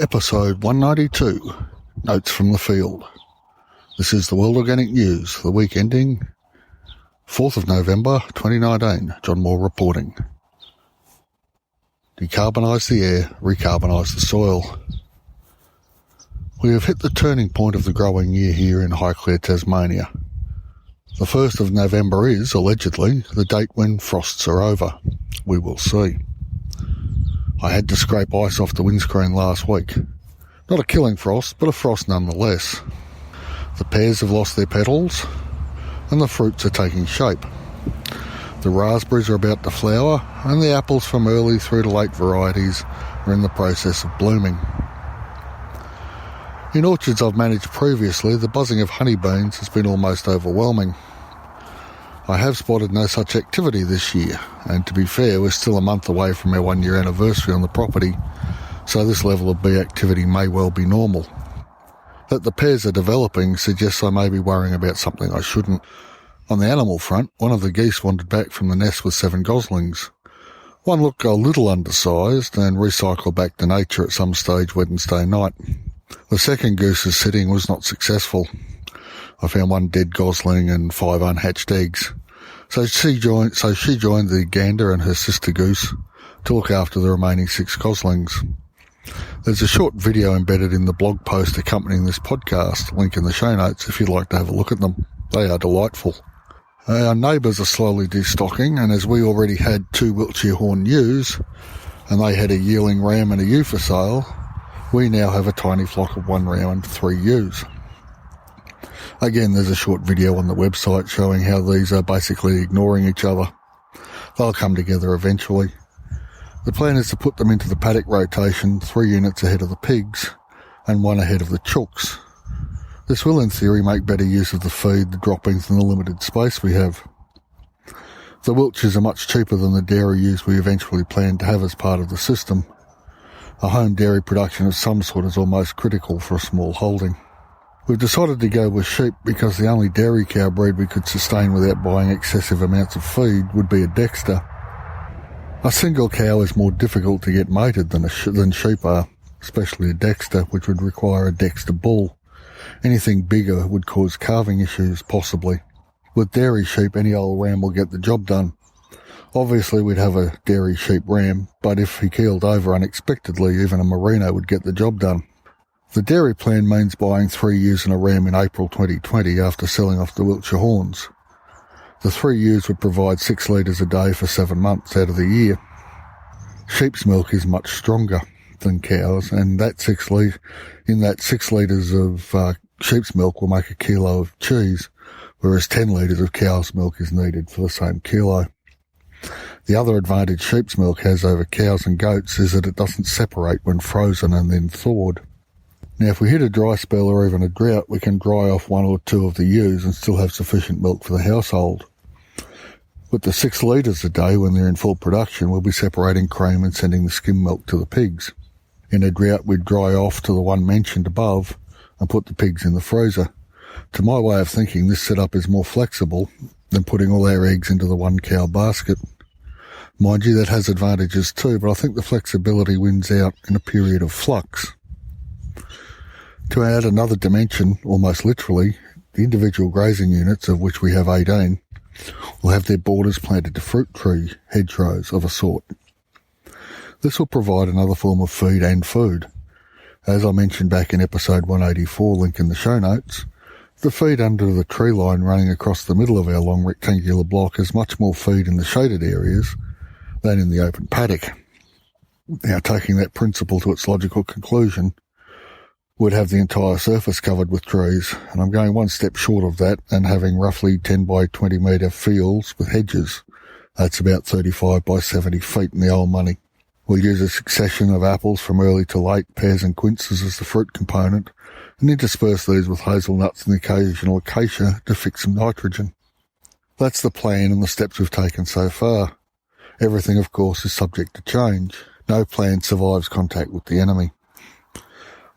Episode 192, Notes from the Field. This is the World Organic News, the week ending 4th of November 2019. John Moore reporting. Decarbonise the air, recarbonise the soil. We have hit the turning point of the growing year here in Highclere, Tasmania. The 1st of November is, allegedly, the date when frosts are over. We will see. I had to scrape ice off the windscreen last week. Not a killing frost, but a frost nonetheless. The pears have lost their petals, and the fruits are taking shape. The raspberries are about to flower, and the apples from early through to late varieties are in the process of blooming. In orchards I've managed previously, the buzzing of honeybees has been almost overwhelming. I have spotted no such activity this year, and to be fair, we're still a month away from our 1 year anniversary on the property, so this level of bee activity may well be normal. That the pears are developing suggests I may be worrying about something I shouldn't. On the animal front, one of the geese wandered back from the nest with 7 goslings. One looked a little undersized and recycled back to nature at some stage Wednesday night. The second goose's sitting was not successful. I found 1 dead gosling and 5 unhatched eggs. So she joined the gander and her sister goose to look after the remaining 6 goslings. There's a short video embedded in the blog post accompanying this podcast, link in the show notes if you'd like to have a look at them. They are delightful. Our neighbours are slowly destocking, and as we already had 2 Wiltshire horn ewes, and they had a yearling ram and a ewe for sale, we now have a tiny flock of 1 ram and 3 ewes. Again, there's a short video on the website showing how these are basically ignoring each other. They'll come together eventually. The plan is to put them into the paddock rotation 3 units ahead of the pigs and 1 ahead of the chooks. This will in theory make better use of the feed, the droppings and the limited space we have. The Wiltshires are much cheaper than the dairy ewes we eventually plan to have as part of the system. A home dairy production of some sort is almost critical for a small holding. We've decided to go with sheep because the only dairy cow breed we could sustain without buying excessive amounts of feed would be a Dexter. A single cow is more difficult to get mated than sheep are, especially a Dexter, which would require a Dexter bull. Anything bigger would cause calving issues, possibly. With dairy sheep, any old ram will get the job done. Obviously, we'd have a dairy sheep ram, but if he keeled over unexpectedly, even a merino would get the job done. The dairy plan means buying 3 ewes and a ram in April 2020 after selling off the Wiltshire horns. The 3 ewes would provide 6 litres a day for 7 months out of the year. Sheep's milk is much stronger than cows, and that 6 litres of sheep's milk will make a kilo of cheese, whereas 10 litres of cow's milk is needed for the same kilo. The other advantage sheep's milk has over cows and goats is that it doesn't separate when frozen and then thawed. Now, if we hit a dry spell or even a drought, we can dry off 1 or 2 of the ewes and still have sufficient milk for the household. With the 6 litres a day when they're in full production, we'll be separating cream and sending the skim milk to the pigs. In a drought, we'd dry off to the 1 mentioned above and put the pigs in the freezer. To my way of thinking, this setup is more flexible than putting all our eggs into the 1 cow basket. Mind you, that has advantages too, but I think the flexibility wins out in a period of flux. To add another dimension, almost literally, the individual grazing units, of which we have 18, will have their borders planted to fruit tree hedgerows of a sort. This will provide another form of feed and food. As I mentioned back in episode 184, link in the show notes, the feed under the tree line running across the middle of our long rectangular block has much more feed in the shaded areas than in the open paddock. Now, taking that principle to its logical conclusion, would have the entire surface covered with trees, and I'm going 1 step short of that and having roughly 10 by 20 metre fields with hedges. That's about 35 by 70 feet in the old money. We'll use a succession of apples from early to late, pears and quinces as the fruit component, and intersperse these with hazelnuts and the occasional acacia to fix some nitrogen. That's the plan and the steps we've taken so far. Everything, of course, is subject to change. No plan survives contact with the enemy.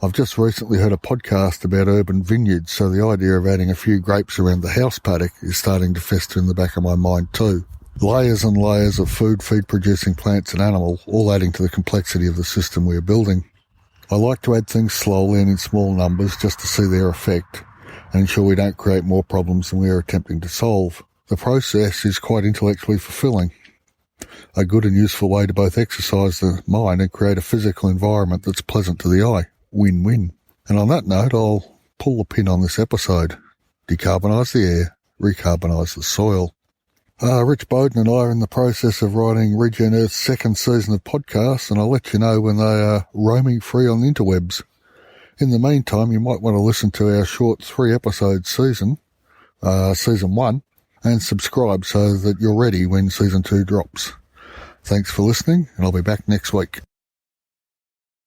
I've just recently heard a podcast about urban vineyards, so the idea of adding a few grapes around the house paddock is starting to fester in the back of my mind too. Layers and layers of feed-producing plants and animal, all adding to the complexity of the system we are building. I like to add things slowly and in small numbers just to see their effect and ensure we don't create more problems than we are attempting to solve. The process is quite intellectually fulfilling, a good and useful way to both exercise the mind and create a physical environment that's pleasant to the eye. Win-win. And on that note, I'll pull the pin on this episode. Decarbonise the air, recarbonise the soil. Rich Bowden and I are in the process of writing Regen Earth's second season of podcasts, and I'll let you know when they are roaming free on the interwebs. In the meantime, you might want to listen to our short 3-episode season 1, and subscribe so that you're ready when season 2 drops. Thanks for listening, and I'll be back next week.